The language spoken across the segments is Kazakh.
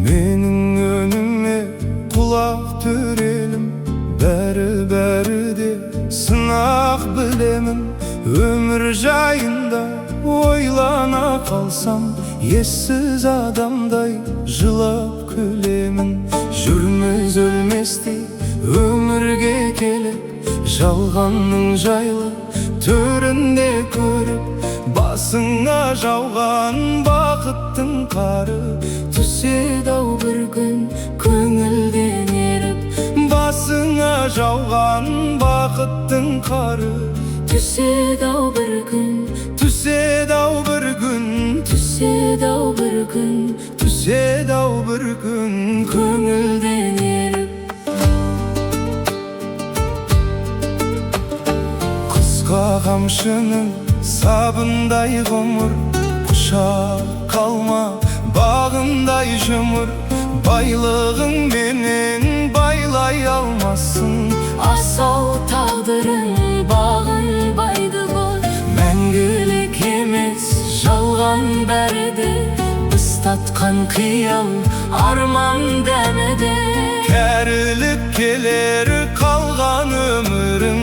Menin önüme kulak törelim, beri sınak bilemim. Ömür jayında oylana kalsam, yessiz adamday jılap kölemin. Jürmez ölmesti ömürge kelip, жалғанның жайлы төрінде көріп, басыңа жауған бақыттың қары түседі-ау бір күн көңілден еріп. Басыңа жауған бақыттың қары түседі-ау бір күн, түседі-ау бір күн, түседі-ау бір күн, түседі-ау бір күн көңілден еріп. Қамшының сабындай ғұмыр, құшақ қалма бағындай жұмыр. Байлығың менен байлай алмассың, асау тағдырың бағынбайды ғой. Мәңгілік емес жалған бәріде, ыстатқан қиял арман дәмеде. Кәрілік келер қалған өмірің,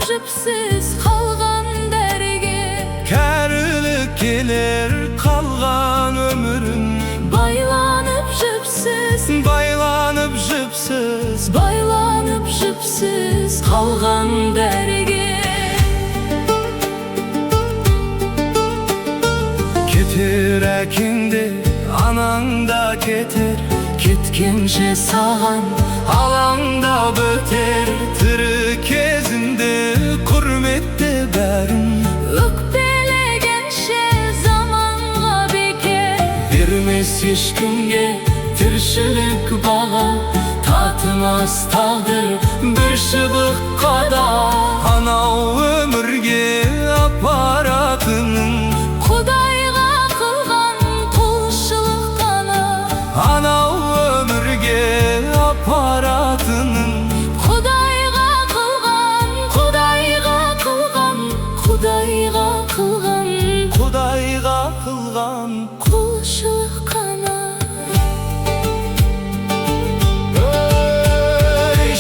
жіпсіз қалған дәріге. Кәрілік келер қалған өмірің, байланып жіпсіз, байланып жіпсіз, байланып жіпсіз қалған дәріге. Кетер әкеңде, анаң да кетер, кеткенше саған алаңда бөтер. Тірі кезінде құрметте бәрін, өкпелегенше заманға бекер. Бермес ешкімге тіршілік баға, татымас тағдыр бір шыбыққа да. Анау өмірге апаратының, құдайға қылған құлшылық қана. Анау өмірге апаратының, құдайға қылған, құдайға қылған, құдайға қылған, құдайға қылған құлшылық қана.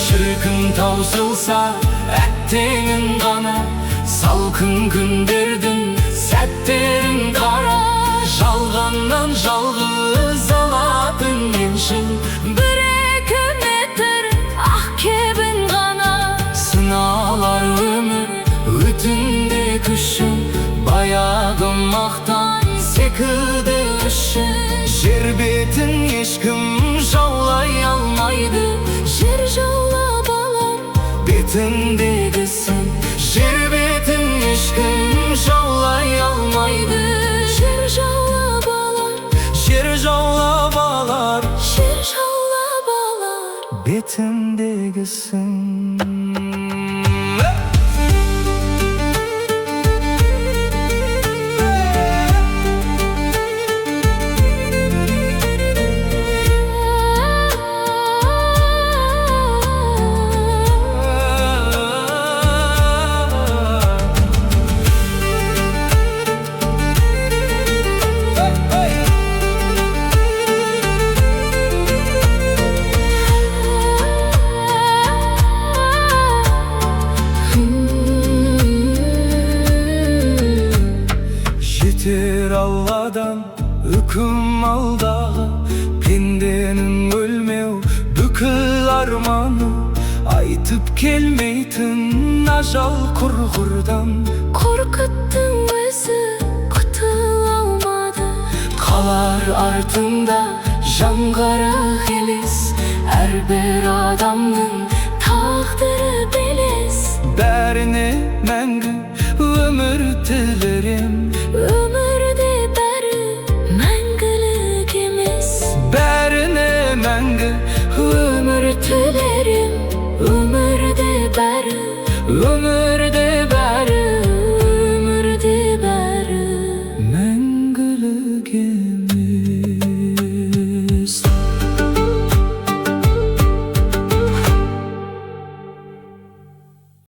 Шіркін таусылса әттеңін ғана, салқын күндердің сәттерін қара. Жалғаннан жалғыз алатын меншін, бір-екі метр ақ кебін ғана. Сыналар өмір өтінде күшін, баяғы мақтан секілді үшін. Жер бетін ешкім жаулай алмайды, жер жаулап алам бетіндегісін. Жер бетін ешкім жаулай алмайды, жер жаулап алар, жер жаулап алар, жер жаулап алар бетіндегісін. Алладан үкім алдағы, пенденің өлмеу бүкіл арманы. Айтып келмейтін ажал құрғырдан, қорқыттың өзі құтыла алмады. Қалар артында жаңғырық елес, әрбір адамның тағдыры белес. Бәріне мәңгі өмір тілерем, tilerim ömürde beri. Ömür